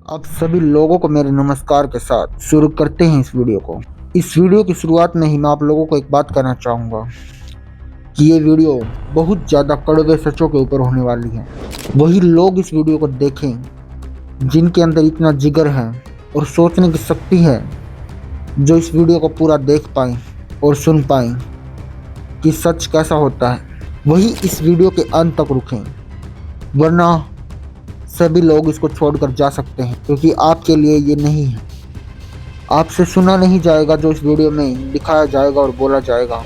आप सभी लोगों को मेरे नमस्कार के साथ शुरू करते हैं इस वीडियो को। इस वीडियो की शुरुआत में ही मैं आप लोगों को एक बात कहना चाहूँगा कि ये वीडियो बहुत ज़्यादा कड़वे सचों के ऊपर होने वाली है। वही लोग इस वीडियो को देखें जिनके अंदर इतना जिगर है और सोचने की शक्ति है, जो इस वीडियो को पूरा देख पाएँ और सुन पाएँ कि सच कैसा होता है। वही इस वीडियो के अंत तक रुकें, वरना सभी लोग इसको छोड़कर जा सकते हैं, क्योंकि आपके लिए ये नहीं है। आपसे सुना नहीं जाएगा जो इस वीडियो में दिखाया जाएगा और बोला जाएगा,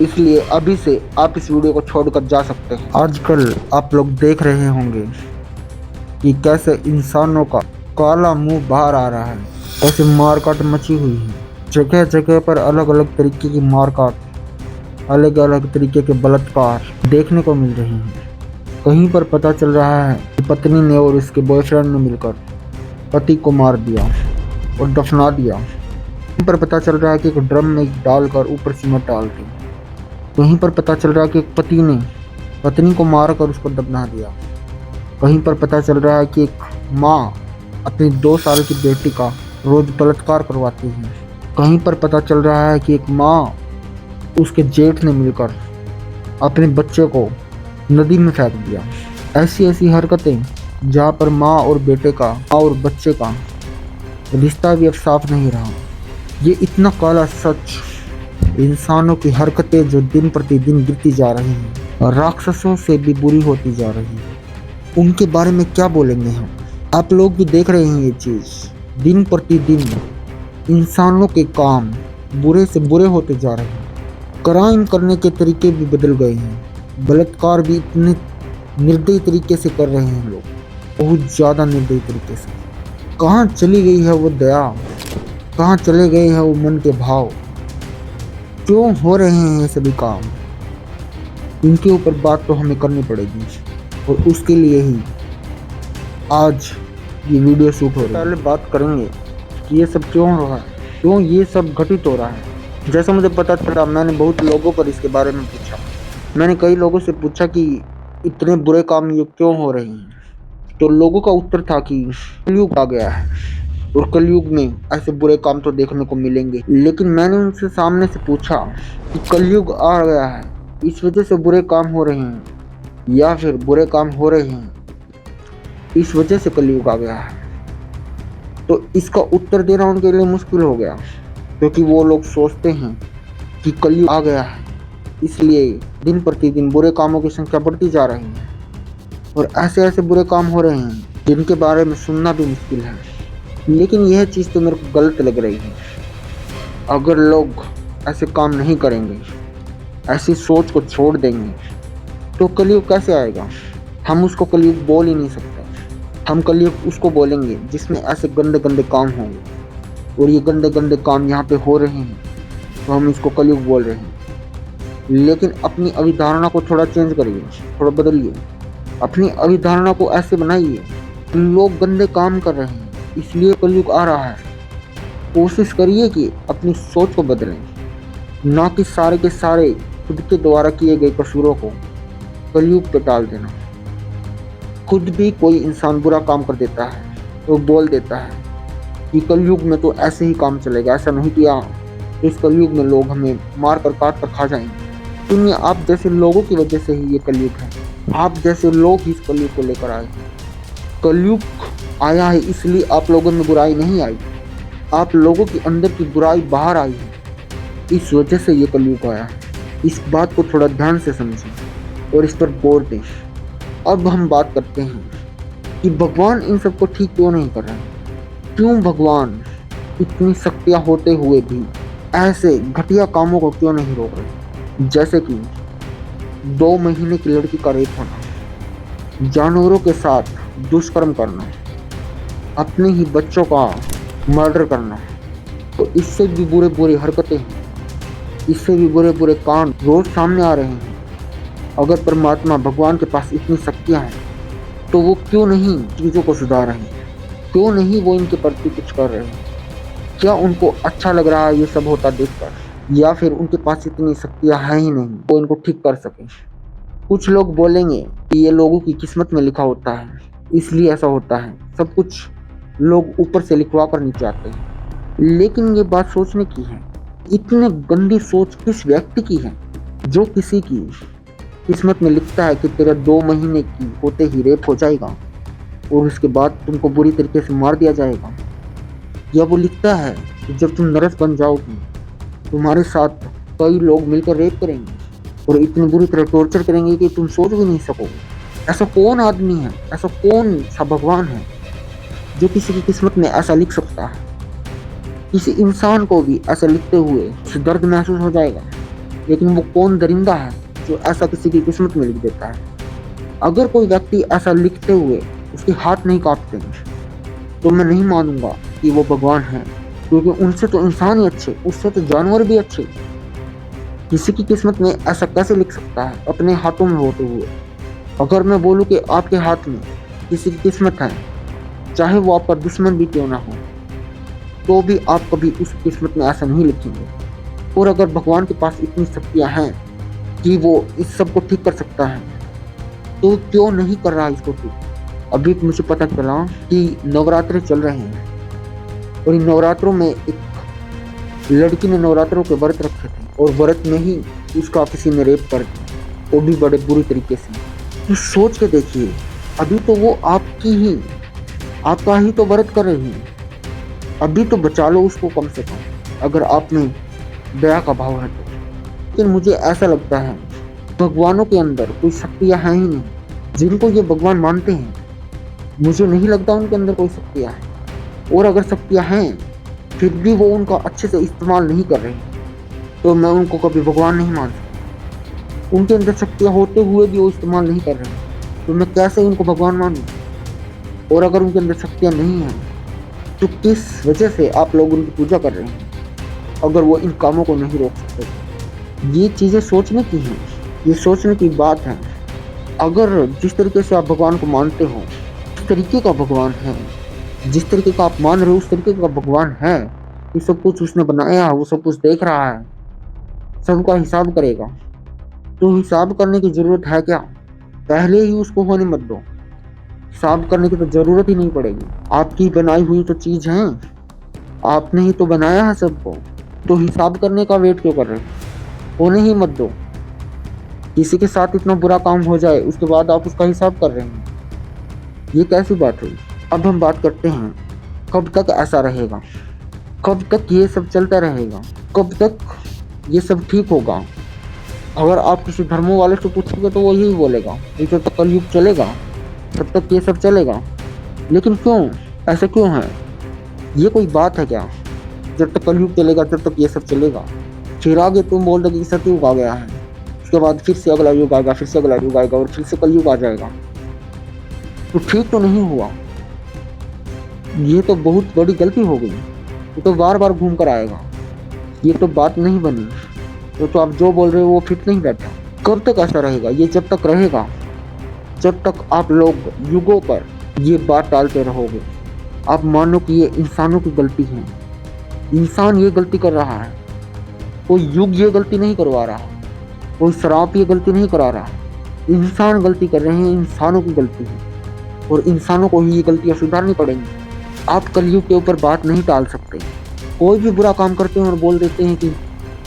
इसलिए अभी से आप इस वीडियो को छोड़कर जा सकते हैं। आजकल आप लोग देख रहे होंगे कि कैसे इंसानों का काला मुंह बाहर आ रहा है, कैसे मारकाट मची हुई है। जगह जगह पर अलग अलग तरीके की मारकाट, अलग अलग तरीके के बलात्कार देखने को मिल रही हैं। कहीं पर पता चल रहा है कि पत्नी ने और उसके बॉयफ्रेंड ने मिलकर पति को मार दिया और दफना दिया। कहीं पर पता चल रहा है कि एक ड्रम में डालकर ऊपर सीमेंट डाल दी। कहीं पर पता चल रहा है कि एक पति ने पत्नी को मारकर उसको दफना दिया। कहीं पर पता चल रहा है कि एक माँ अपनी 2 साल की बेटी का रोज बलात्कार करवाती है। कहीं पर पता चल रहा है कि एक माँ उसके जेठ ने मिलकर अपने बच्चे को नदी में फेंक दिया। ऐसी ऐसी हरकतें जहाँ पर माँ और बेटे का और बच्चे का रिश्ता भी अब साफ नहीं रहा। ये इतना काला सच, इंसानों की हरकतें जो दिन प्रतिदिन गिरती जा रही हैं और राक्षसों से भी बुरी होती जा रही है, उनके बारे में क्या बोलेंगे हम। आप लोग भी देख रहे हैं ये चीज़। दिन प्रतिदिन इंसानों के काम बुरे से बुरे होते जा रहे हैं। क्राइम करने के तरीके भी बदल गए हैं। बलात्कार भी इतने निर्दयी तरीके से कर रहे हैं लोग, बहुत ज़्यादा निर्दयी तरीके से। कहाँ चली गई है वो दया, कहाँ चले गए हैं वो मन के भाव। क्यों हो रहे हैं ये सभी काम, इनके ऊपर बात तो हमें करनी पड़ेगी, और उसके लिए ही आज ये वीडियो शूट हो रही है। पहले बात करेंगे कि ये सब क्यों हो रहा है, क्यों ये सब घटित हो रहा है। जैसा मुझे पता चला, मैंने बहुत लोगों पर इसके बारे में पूछा। मैंने कई लोगों से पूछा कि इतने बुरे काम ये क्यों हो रहे हैं, तो लोगों का उत्तर था कि कलयुग आ गया है और कलयुग में ऐसे बुरे काम तो देखने को मिलेंगे। लेकिन मैंने उनसे सामने से पूछा कि कलयुग आ गया है, इस वजह से बुरे काम हो रहे हैं, या फिर बुरे काम हो रहे हैं इस वजह से कलयुग आ गया है। तो इसका उत्तर देना उनके लिए मुश्किल हो गया, क्योंकि वो लोग सोचते हैं कि कलयुग आ गया है, इसलिए दिन प्रतिदिन बुरे कामों की संख्या बढ़ती जा रही है और ऐसे ऐसे बुरे काम हो रहे हैं जिनके बारे में सुनना भी मुश्किल है। लेकिन यह चीज़ तो मेरे को गलत लग रही है। अगर लोग ऐसे काम नहीं करेंगे, ऐसी सोच को छोड़ देंगे, तो कलयुग कैसे आएगा। हम उसको कलयुग बोल ही नहीं सकते। हम कलयुग उसको बोलेंगे जिसमें ऐसे गंदे गंदे काम होंगे, और ये गंदे गंदे काम यहाँ पे हो रहे हैं, तो हम इसको कलयुग बोल रहे हैं। लेकिन अपनी अभिधारणा को थोड़ा चेंज करिए, थोड़ा बदलिए। अपनी अभिधारणा को ऐसे बनाइए कि लोग गंदे काम कर रहे हैं इसलिए कलयुग आ रहा है। कोशिश करिए कि अपनी सोच को बदलें, ना कि सारे के सारे खुद के द्वारा किए गए कसूरों को कलयुग पे टाल देना। खुद भी कोई इंसान बुरा काम कर देता है तो बोल देता है कि कलयुग में तो ऐसे ही काम चलेगा, ऐसा नहीं किया तो इस कलयुग में लोग हमें मार कर काट कर खा जाएंगे। सुनिए, आप जैसे लोगों की वजह से ही ये कलयुग है। आप जैसे लोग ही इस कलयुग को लेकर आए हैं। कलयुग आया है इसलिए आप लोगों में बुराई नहीं आई, आप लोगों के अंदर की बुराई बाहर आई है, इस वजह से ये कलयुग आया है। इस बात को थोड़ा ध्यान से समझें और इस पर गौर दें। अब हम बात करते हैं कि भगवान इन सबको ठीक क्यों नहीं कर रहे। क्यों भगवान इतनी शक्तियाँ होते हुए भी ऐसे घटिया कामों को क्यों नहीं रोक रहे। जैसे कि 2 महीने की लड़की का रेप होना, जानवरों के साथ दुष्कर्म करना, अपने ही बच्चों का मर्डर करना, तो इससे भी बुरे बुरे हरकतें हैं, इससे भी बुरे बुरे कांड रोज सामने आ रहे हैं। अगर परमात्मा भगवान के पास इतनी शक्तियाँ हैं, तो वो क्यों नहीं चीज़ों को सुधार रहे हैं, क्यों नहीं वो इनके प्रति कुछ कर रहे हैं। क्या उनको अच्छा लग रहा है ये सब होता देखकर, या फिर उनके पास इतनी शक्तियाँ हैं ही नहीं वो इनको ठीक कर सके। कुछ लोग बोलेंगे कि ये लोगों की किस्मत में लिखा होता है इसलिए ऐसा होता है, सब कुछ लोग ऊपर से लिखवा कर नीचे आते हैं। लेकिन ये बात सोचने की है, इतनी गंदी सोच किस व्यक्ति की है जो किसी की किस्मत में लिखता है कि तेरा 2 महीने की होते ही रेप हो जाएगा और उसके बाद तुमको बुरी तरीके से मार दिया जाएगा। या वो लिखता है कि जब तुम नर्स बन जाओगी तुम्हारे साथ कई लोग मिलकर रेप करेंगे और इतनी बुरी तरह टॉर्चर करेंगे कि तुम सोच भी नहीं सकोगे। ऐसा कौन आदमी है, ऐसा कौन सा भगवान है जो किसी की किस्मत में ऐसा लिख सकता है? किसी इंसान को भी ऐसा लिखते हुए उसे दर्द महसूस हो जाएगा, लेकिन वो कौन दरिंदा है जो ऐसा किसी की किस्मत में लिख देता है? अगर कोई व्यक्ति ऐसा लिखते हुए उसके हाथ नहीं कांपते तो मैं नहीं मानूंगा कि वो भगवान है, क्योंकि उनसे तो इंसान ही अच्छे, उससे तो जानवर भी अच्छे। किसी की किस्मत में ऐसा कैसे लिख सकता है अपने हाथों में होते हुए? अगर मैं बोलूं कि आपके हाथ में किसी की किस्मत है, चाहे वो आपका दुश्मन भी क्यों ना हो, तो भी आप कभी उस किस्मत में ऐसा नहीं लिखेंगे। और अगर भगवान के पास इतनी शक्तियां हैं कि वो इस सब को ठीक कर सकता है, तो क्यों नहीं कर रहा इसको ठीक? अभी मुझे पता चला कि नवरात्रे चल रहे हैं और इन नवरात्रों में एक लड़की ने नवरात्रों के व्रत रखे थे और व्रत में ही उसका किसी ने रेप कर दिया, वो भी बड़े बुरी तरीके से। तो सोच के देखिए, अभी तो वो आपका ही तो व्रत कर रही है। अभी तो बचा लो उसको कम से कम, अगर आप में दया का भाव है तो। लेकिन मुझे ऐसा लगता है भगवानों के अंदर कोई शक्तियाँ हैं ही नहीं। जिनको ये भगवान मानते हैं, मुझे नहीं लगता उनके अंदर कोई शक्तियाँ हैं। और अगर शक्तियाँ हैं फिर भी वो उनका अच्छे से इस्तेमाल नहीं कर रहे, तो मैं उनको कभी भगवान नहीं मान सकता। उनके अंदर शक्तियाँ होते हुए भी वो इस्तेमाल नहीं कर रहे, तो मैं कैसे उनको भगवान मानूं? और अगर उनके अंदर शक्तियाँ नहीं हैं तो किस वजह से आप लोग उनकी पूजा कर रहे हैं, अगर वो इन कामों को नहीं रोक सकते? ये चीज़ें सोचने की हैं, ये सोचने की बात है। अगर जिस तरीके से आप भगवान को मानते हो उस तरीके का भगवान है, जिस तरीके का आप मान रहे हो उस तरीके का भगवान है, ये सब कुछ उसने बनाया, वो सब कुछ देख रहा है, सबका हिसाब करेगा, तो हिसाब करने की जरूरत है क्या? पहले ही उसको होने मत दो, हिसाब करने की तो जरूरत ही नहीं पड़ेगी। आपकी बनाई हुई तो चीज है, आपने ही तो बनाया है सबको, तो हिसाब करने का वेट क्यों कर रहे हो? होने ही मत दो। किसी के साथ इतना बुरा काम हो जाए उसके बाद आप उसका हिसाब कर रहे हैं, ये कैसी बात हुई? अब हम बात करते हैं, कब तक ऐसा रहेगा? कब तक ये सब चलता रहेगा? कब तक ये सब ठीक होगा? अगर आप किसी धर्मों वाले से पूछोगे तो वो यही बोलेगा कि जब तक कलयुग चलेगा तब तक ये सब चलेगा। लेकिन क्यों, ऐसा क्यों है? ये कोई बात है क्या? जब तक कलयुग चलेगा तब तक ये सब चलेगा। फिर आगे तुम बोल दोगे कि सतयुग आ गया है, उसके बाद फिर से अगला युग आएगा, फिर से अगला युग आएगा और फिर से कलयुग आ जाएगा, तो ठीक तो नहीं हुआ। ये तो बहुत बड़ी गलती हो गई, ये तो बार बार घूम कर आएगा, ये तो बात नहीं बनी। तो आप जो बोल रहे हो वो फिट नहीं बैठा। कब तक ऐसा रहेगा? ये जब तक रहेगा, जब तक आप लोग युगों पर ये बात टालते रहोगे। आप मानो कि ये इंसानों की गलती है, इंसान ये गलती कर रहा है, कोई युग ये गलती नहीं करवा रहा, कोई शराब ये गलती नहीं करा रहा, इंसान गलती कर रहे हैं, इंसानों की गलती है और इंसानों को ही ये गलतियां सुधारनी पड़ेंगी। आप कलयुग के ऊपर बात नहीं टाल सकते। कोई भी बुरा काम करते हैं और बोल देते हैं कि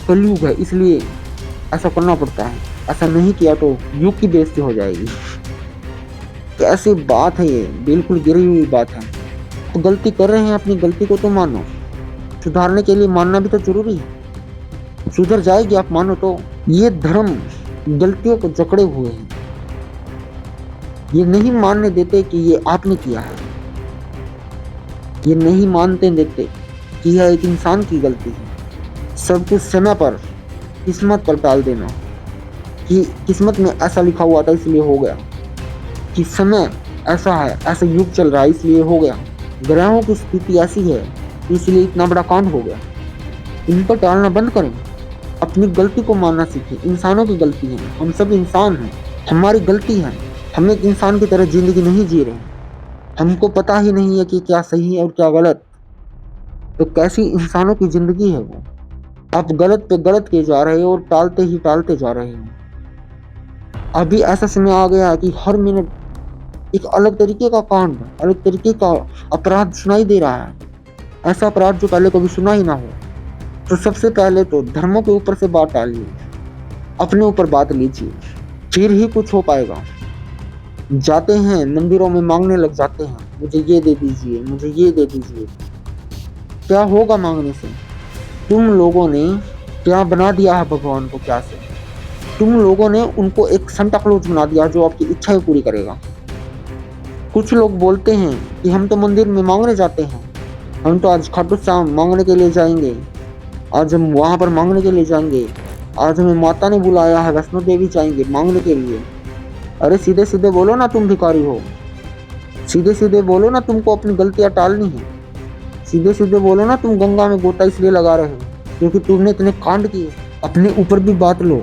कलयुग है इसलिए ऐसा करना पड़ता है, ऐसा नहीं किया तो युग की बेइज्जती हो जाएगी। कैसी बात है ये? बिल्कुल गिरी हुई बात है। तो गलती कर रहे हैं, अपनी गलती को तो मानो, सुधारने के लिए मानना भी तो जरूरी है। सुधर जाएगी आप मानो तो। ये धर्म गलतियों को जकड़े हुए हैं, ये नहीं मानने देते कि ये आपने किया है, ये नहीं मानते देते कि यह एक इंसान की गलती है। सब कुछ समय पर, किस्मत पर टाल देना कि किस्मत में ऐसा लिखा हुआ था इसलिए हो गया, कि समय ऐसा है, ऐसा युग चल रहा है इसलिए हो गया, ग्रहों की स्थिति ऐसी है इसलिए इतना बड़ा कांड हो गया। इन पर टालना बंद करें, अपनी गलती को मानना सीखें। इंसानों की गलती है, हम सब इंसान हैं, हमारी गलती है, हम एक इंसान की तरह जिंदगी नहीं जी रहे, हमको पता ही नहीं है कि क्या सही है और क्या गलत। तो कैसी इंसानों की जिंदगी है वो? आप गलत पे गलत किए जा रहे हो और टालते ही टालते जा रहे हो। अभी ऐसा समय आ गया है कि हर मिनट एक अलग तरीके का कांड, अलग तरीके का अपराध सुनाई दे रहा है, ऐसा अपराध जो पहले कभी सुना ही ना हो। तो सबसे पहले तो धर्मों के ऊपर से बात डालिए, अपने ऊपर बात लीजिए, फिर ही कुछ हो पाएगा। जाते हैं मंदिरों में मांगने लग जाते हैं, मुझे ये दे दीजिए, मुझे ये दे दीजिए। क्या होगा मांगने से? तुम लोगों ने क्या बना दिया है भगवान को? क्या से तुम लोगों ने उनको एक संता क्लॉज बना दिया जो आपकी इच्छाएं पूरी करेगा। कुछ लोग बोलते हैं कि हम तो मंदिर में मांगने जाते हैं, हम तो आज खाटू श्याम मांगने के लिए जाएंगे, आज हम वहां पर मांगने के लिए जाएंगे, आज हमें माता ने बुलाया है, वैष्णो देवी जाएंगे मांगने के लिए। अरे सीधे सीधे बोलो ना तुम भिखारी हो, सीधे सीधे बोलो ना तुमको अपनी गलतियां टालनी है, सीधे सीधे बोलो ना तुम गंगा में गोता इसलिए लगा रहे हो क्योंकि तुमने इतने कांड किए। अपने ऊपर भी बात लो,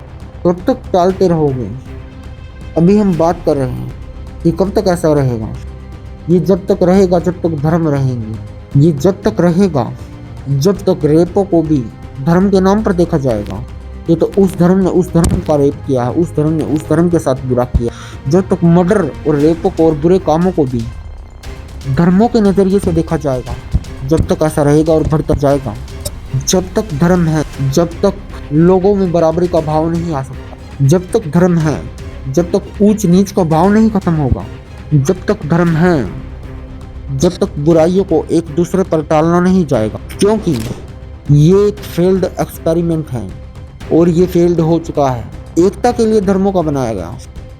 कब तक टालते रहोगे? अभी हम बात कर रहे हैं कि कब तक ऐसा रहेगा। ये जब तक रहेगा जब तक धर्म रहेंगे, ये जब तक रहेगा जब तक रेपों को भी धर्म के नाम पर देखा जाएगा। ये तो उस धर्म ने उस धर्म का रेप किया है, उस धर्म ने उस धर्म के साथ बुरा किया। जब तक मर्डर और रेपों को और बुरे कामों को भी धर्मों के नजरिए से देखा जाएगा, जब तक ऐसा रहेगा और बढ़ता जाएगा। जब तक धर्म है, जब तक लोगों में बराबरी का भाव नहीं आ सकता, जब तक धर्म है, जब तक ऊंच नीच का भाव नहीं खत्म होगा, जब तक धर्म है, जब तक बुराइयों को एक दूसरे पर टालना नहीं जाएगा। क्योंकि ये एक फेल्ड एक्सपेरिमेंट है और ये फेल्ड हो चुका है। एकता के लिए धर्मों का बनाया गया,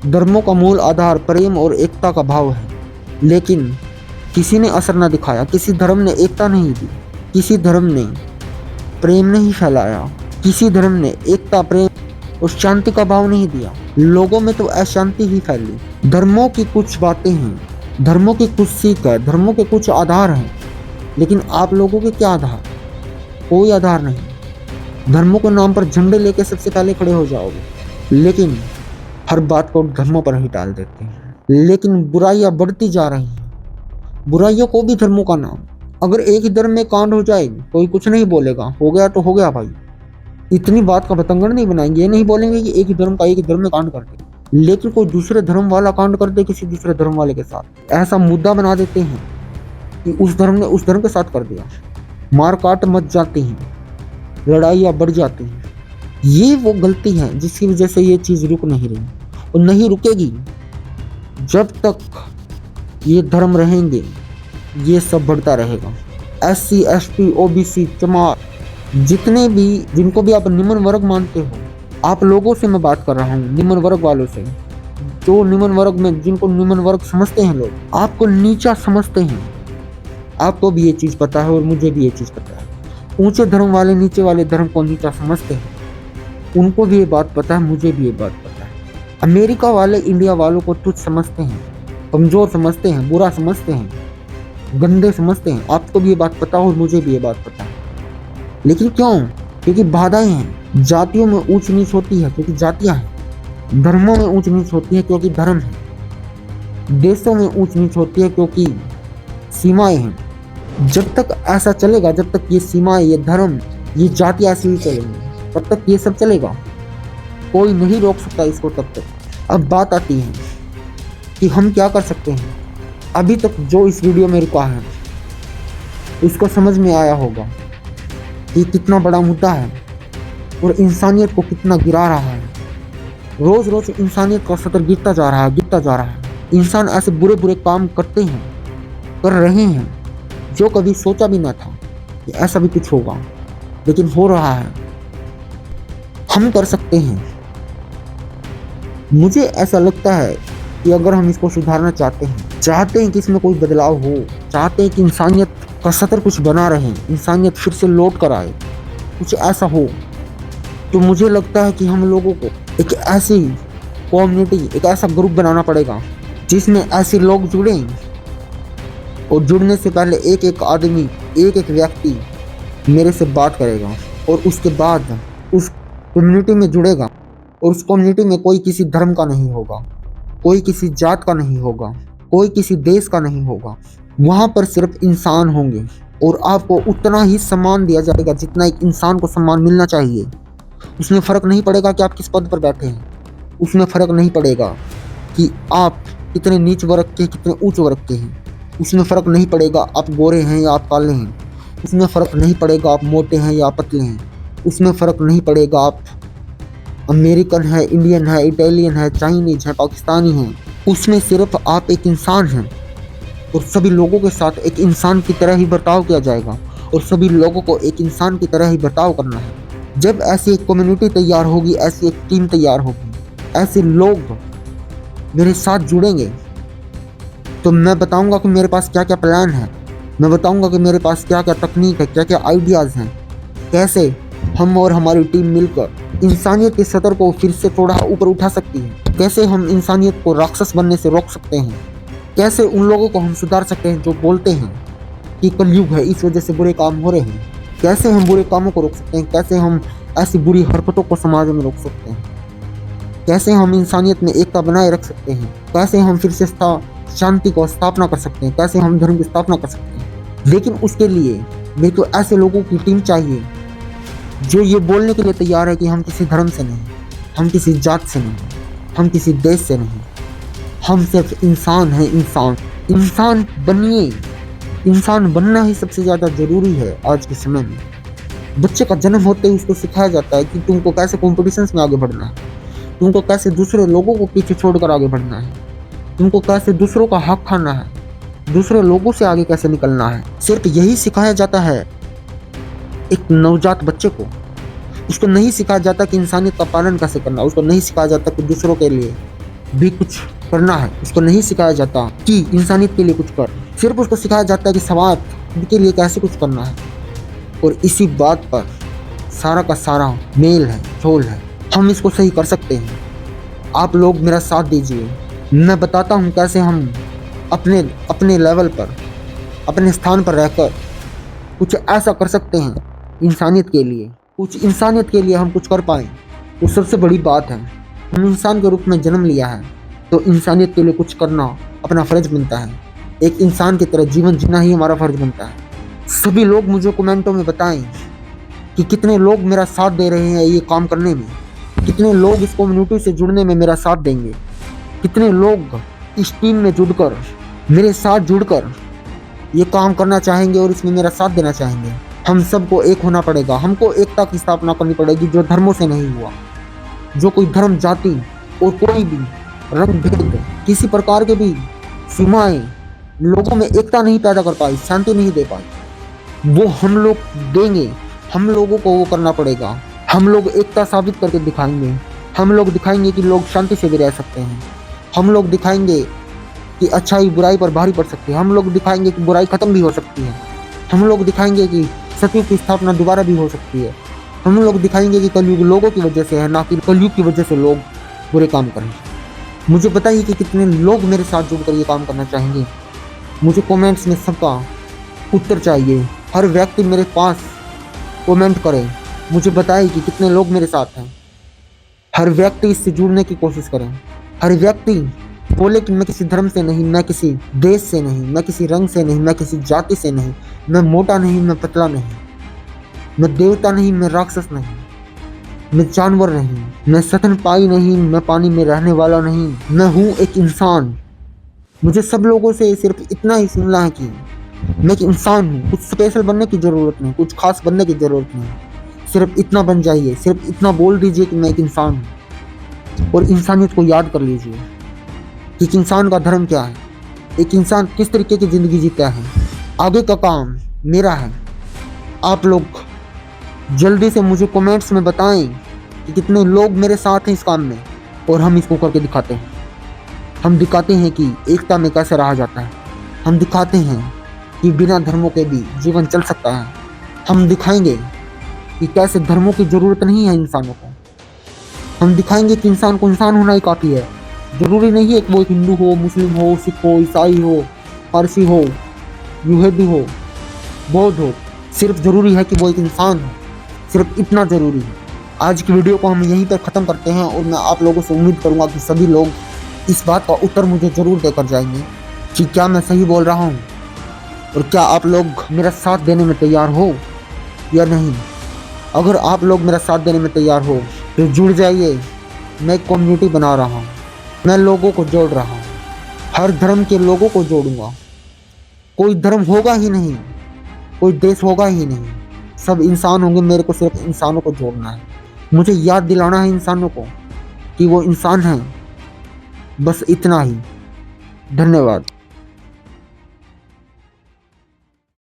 धर्मों का मूल आधार प्रेम और एकता का भाव है, लेकिन किसी ने असर न दिखाया, किसी धर्म ने एकता नहीं दी, किसी धर्म ने प्रेम नहीं फैलाया, किसी धर्म ने एकता प्रेम और शांति का भाव नहीं दिया। लोगों में तो अशांति ही फैली। धर्मों की कुछ बातें हैं, धर्मों की कुछ सीख है, धर्मों के कुछ आधार हैं, लेकिन आप लोगों के क्या आधार? कोई आधार नहीं। धर्मों के नाम पर झंडे लेके सबसे पहले खड़े हो जाओगे, लेकिन हर बात को धर्मों पर ही टाल देते हैं। लेकिन बुराइयां बढ़ती जा रही हैं, बुराइयों को भी धर्मों का नाम। अगर एक ही धर्म में कांड हो जाए कोई कुछ नहीं बोलेगा, हो गया तो हो गया भाई, इतनी बात का बतंगड़ नहीं बनाएंगे। ये नहीं बोलेंगे कि एक ही धर्म का एक ही धर्म में कांड करते, लेकिन कोई दूसरे धर्म वाला कांड करते किसी दूसरे धर्म वाले के साथ, ऐसा मुद्दा बना देते हैं कि उस धर्म ने उस धर्म के साथ कर दिया। मार काट मच जाती हैं, लड़ाइयाँ बढ़ जाती हैं। ये वो गलती है जिसकी वजह से ये चीज़ रुक नहीं रही और नहीं रुकेगी। जब तक ये धर्म रहेंगे ये सब बढ़ता रहेगा। SC ST OBC चमार जितने भी, जिनको भी आप निम्न वर्ग मानते हो, आप लोगों से मैं बात कर रहा हूँ, निम्न वर्ग वालों से, जो निम्न वर्ग में, जिनको निम्न वर्ग समझते हैं लोग, आपको नीचा समझते हैं। आपको भी ये चीज़ पता है और मुझे भी ये चीज़ पता है। ऊंचे धर्म वाले नीचे वाले धर्म को नीचा समझते हैं, उनको भी ये बात पता है, मुझे भी ये बात पता है। अमेरिका वाले इंडिया वालों को तुच्छ समझते हैं, कमज़ोर समझते हैं, बुरा समझते हैं, गंदे समझते हैं। आपको भी ये बात पता है और मुझे भी ये बात पता है। लेकिन क्यों? क्योंकि बाधाएं हैं। जातियों में ऊंच नीच होती है क्योंकि जातियां हैं, धर्मों में ऊंच नीच होती है क्योंकि धर्म है, देशों में ऊंच नीच होती है क्योंकि सीमाएं हैं। जब तक ऐसा चलेगा, जब तक ये सीमाएं, ये धर्म, ये जाति ऐसी ही चलेंगी, तब तक ये सब चलेगा, कोई नहीं रोक सकता इसको तब तक। अब बात आती है कि हम क्या कर सकते हैं। अभी तक जो इस वीडियो में रुका है उसको समझ में आया होगा कि कितना बड़ा मुद्दा है और इंसानियत को कितना गिरा रहा है। रोज रोज इंसानियत का सतर गिरता जा रहा है, गिरता जा रहा है। इंसान ऐसे बुरे बुरे काम करते हैं, कर रहे हैं, जो कभी सोचा भी ना था कि ऐसा भी कुछ होगा, लेकिन हो रहा है। हम कर सकते हैं। मुझे ऐसा लगता है कि अगर हम इसको सुधारना चाहते हैं कि इसमें कोई बदलाव हो, चाहते हैं कि इंसानियत का सतर कुछ बना रहे, इंसानियत फिर से लौट कर आए, कुछ ऐसा हो, तो मुझे लगता है कि हम लोगों को एक ऐसी कम्युनिटी, एक ऐसा ग्रुप बनाना पड़ेगा जिसमें ऐसे लोग जुड़ें, और जुड़ने से पहले एक एक आदमी, एक एक व्यक्ति मेरे से बात करेगा और उसके बाद उस कम्युनिटी में जुड़ेगा। और उस कम्युनिटी में कोई किसी धर्म का नहीं होगा, कोई किसी जात का नहीं होगा, कोई किसी देश का नहीं होगा। वहाँ पर सिर्फ इंसान होंगे और आपको उतना ही सम्मान दिया जाएगा जितना एक इंसान को सम्मान मिलना चाहिए। उसमें फ़र्क नहीं पड़ेगा कि आप किस पद पर बैठे हैं, उसमें फ़र्क नहीं पड़ेगा कि आप कितने नीच वर्ग के, कितने उच्च वर्ग के हैं। उसमें फ़र्क नहीं पड़ेगा आप गोरे हैं या आप काले हैं। उसमें फ़र्क नहीं पड़ेगा आप मोटे हैं या पतले हैं। उसमें फ़र्क नहीं पड़ेगा आप अमेरिकन है, इंडियन है, इटालियन है, चाइनीज है, पाकिस्तानी हैं। उसमें सिर्फ आप एक इंसान हैं और सभी लोगों के साथ एक इंसान की तरह ही बर्ताव किया जाएगा और सभी लोगों को एक इंसान की तरह ही बर्ताव करना है। जब ऐसी एक कम्युनिटी तैयार होगी, ऐसी एक टीम तैयार होगी, ऐसे लोग मेरे साथ जुड़ेंगे, तो मैं बताऊंगा कि मेरे पास क्या क्या प्लान है। मैं बताऊंगा कि मेरे पास क्या क्या तकनीक है, क्या क्या आइडियाज़ हैं, कैसे हम और हमारी टीम मिलकर इंसानियत के सतर को फिर से थोड़ा ऊपर उठा सकती है, कैसे हम इंसानियत को राक्षस बनने से रोक सकते हैं, कैसे उन लोगों को हम सुधार सकते हैं जो बोलते हैं कि कलयुग है, इस वजह से बुरे काम हो रहे हैं, कैसे हम बुरे कामों को रोक सकते हैं, कैसे हम ऐसी बुरी हरकतों को समाज में रोक सकते हैं, कैसे हम इंसानियत में एकता बनाए रख सकते हैं, कैसे हम फिर से शांति को स्थापना कर सकते हैं, कैसे हम धर्म की स्थापना कर सकते हैं। लेकिन उसके लिए मेरे को ऐसे लोगों की टीम चाहिए जो ये बोलने के लिए तैयार है कि हम किसी धर्म से नहीं, हम किसी जात से नहीं, हम किसी देश से नहीं, हम सिर्फ इंसान हैं। इंसान बनिए। इंसान बनना ही सबसे ज़्यादा ज़रूरी है आज के समय में। बच्चे का जन्म होते ही उसको सिखाया जाता है कि तुमको कैसे कॉम्पिटिशन्स में आगे बढ़ना है, तुमको कैसे दूसरे लोगों को पीछे छोड़कर आगे बढ़ना है, तुमको कैसे दूसरों का हक खाना है, दूसरे लोगों से आगे कैसे निकलना है। सिर्फ यही सिखाया जाता है एक नवजात बच्चे को। उसको नहीं सिखाया जाता कि इंसानियत का पालन कैसे करना, उसको नहीं सिखाया जाता कि दूसरों के लिए भी कुछ करना है, उसको नहीं सिखाया जाता कि इंसानियत के लिए कुछ कर। सिर्फ उसको सिखाया जाता है कि समाज के लिए कैसे कुछ करना है। और इसी बात पर सारा का सारा मेल है, झोल है। हम इसको सही कर सकते हैं। आप लोग मेरा साथ दीजिए। मैं बताता हूँ कैसे हम अपने लेवल पर, अपने स्थान पर रहकर कुछ ऐसा कर सकते हैं इंसानियत के लिए, कुछ इंसानियत के लिए हम कुछ कर पाएँ। वो सबसे बड़ी बात है। हम इंसान के रूप में जन्म लिया है तो इंसानियत के लिए कुछ करना अपना फ़र्ज बनता है। एक इंसान की तरह जीवन जीना ही हमारा फ़र्ज बनता है। सभी लोग मुझे कमेंटों में बताएं कि कितने लोग मेरा साथ दे रहे हैं ये काम करने में, कितने लोग इस कम्युनिटी से जुड़ने में मेरा साथ देंगे, कितने लोग इस टीम में जुड़कर मेरे साथ जुड़कर ये काम करना चाहेंगे और इसमें मेरा साथ देना चाहेंगे। हम सबको एक होना पड़ेगा। हमको एकता की स्थापना करनी पड़ेगी जो धर्मों से नहीं हुआ। जो कोई धर्म, जाति और कोई भी रंग भेद, किसी प्रकार के भी सीमाएं लोगों में एकता नहीं पैदा कर पाई, शांति नहीं दे पाई, वो हम लोग देंगे। हम लोगों को वो करना पड़ेगा। हम लोग एकता साबित करके दिखाएंगे। हम लोग दिखाएंगे कि लोग शांति से भी रह सकते हैं। हम लोग दिखाएंगे कि अच्छाई बुराई पर भारी पड़ सकती है। हम लोग दिखाएंगे कि बुराई खत्म भी हो सकती है। हम लोग दिखाएंगे कि सतयुग की स्थापना दोबारा भी हो सकती है। हम लोग दिखाएंगे कि कलयुग लोगों की वजह से है, ना कि कलयुग की वजह से लोग बुरे काम करें। मुझे बताइए कि कितने लोग मेरे साथ जुड़कर ये काम करना चाहेंगे। मुझे कमेंट्स में सबका उत्तर चाहिए। हर व्यक्ति मेरे पास कमेंट करे, मुझे बताए कि कितने लोग मेरे साथ हैं। हर व्यक्ति इससे जुड़ने की कोशिश करें। हर व्यक्ति बोले कि मैं किसी धर्म से नहीं, मैं किसी देश से नहीं, मैं किसी रंग से नहीं, मैं किसी जाति से नहीं, मैं मोटा नहीं, मैं पतला नहीं, मैं देवता नहीं, मैं राक्षस नहीं, मैं जानवर नहीं, मैं स्तनपायी नहीं, मैं पानी में रहने वाला नहीं, मैं हूँ एक इंसान। मुझे सब लोगों से सिर्फ इतना ही सुनना है कि मैं एक इंसान हूँ। कुछ स्पेशल बनने की ज़रूरत नहीं, कुछ खास बनने की ज़रूरत नहीं। सिर्फ इतना बन जाइए, सिर्फ इतना बोल दीजिए कि मैं एक इंसान हूँ और इंसानियत को याद कर लीजिए कि एक इंसान का धर्म क्या है, एक इंसान किस तरीके की ज़िंदगी जीता है। आगे का काम मेरा है। आप लोग जल्दी से मुझे कमेंट्स में बताएं कि कितने लोग मेरे साथ हैं इस काम में और हम इसको करके दिखाते हैं। हम दिखाते हैं कि एकता में कैसे रहा जाता है। हम दिखाते हैं कि बिना धर्मों के भी जीवन चल सकता है। हम दिखाएंगे कि कैसे धर्मों की ज़रूरत नहीं है इंसानों को। हम दिखाएंगे कि इंसान को इंसान होना ही काफ़ी है। ज़रूरी नहीं है कि वो हिंदू हो, मुस्लिम हो, सिख हो, ईसाई हो, पारसी हो, यहूदी हो, बौद्ध हो। सिर्फ ज़रूरी है कि वो एक इंसान हो। सिर्फ इतना ज़रूरी है। आज की वीडियो को हम यहीं पर ख़त्म करते हैं और मैं आप लोगों से उम्मीद करूँगा कि सभी लोग इस बात का उत्तर मुझे ज़रूर देकर जाएंगे कि क्या मैं सही बोल रहा हूँ और क्या आप लोग मेरा साथ देने में तैयार हो या नहीं। अगर आप लोग मेरा साथ देने में तैयार हो तो जुड़ जाइए। मैं एक कम्युनिटी बना रहा हूँ, मैं लोगों को जोड़ रहा हूँ। हर धर्म के लोगों को जोड़ूंगा। कोई धर्म होगा ही नहीं, कोई देश होगा ही नहीं, सब इंसान होंगे। मेरे को सिर्फ इंसानों को जोड़ना है। मुझे याद दिलाना है इंसानों को कि वो इंसान हैं। बस इतना ही। धन्यवाद।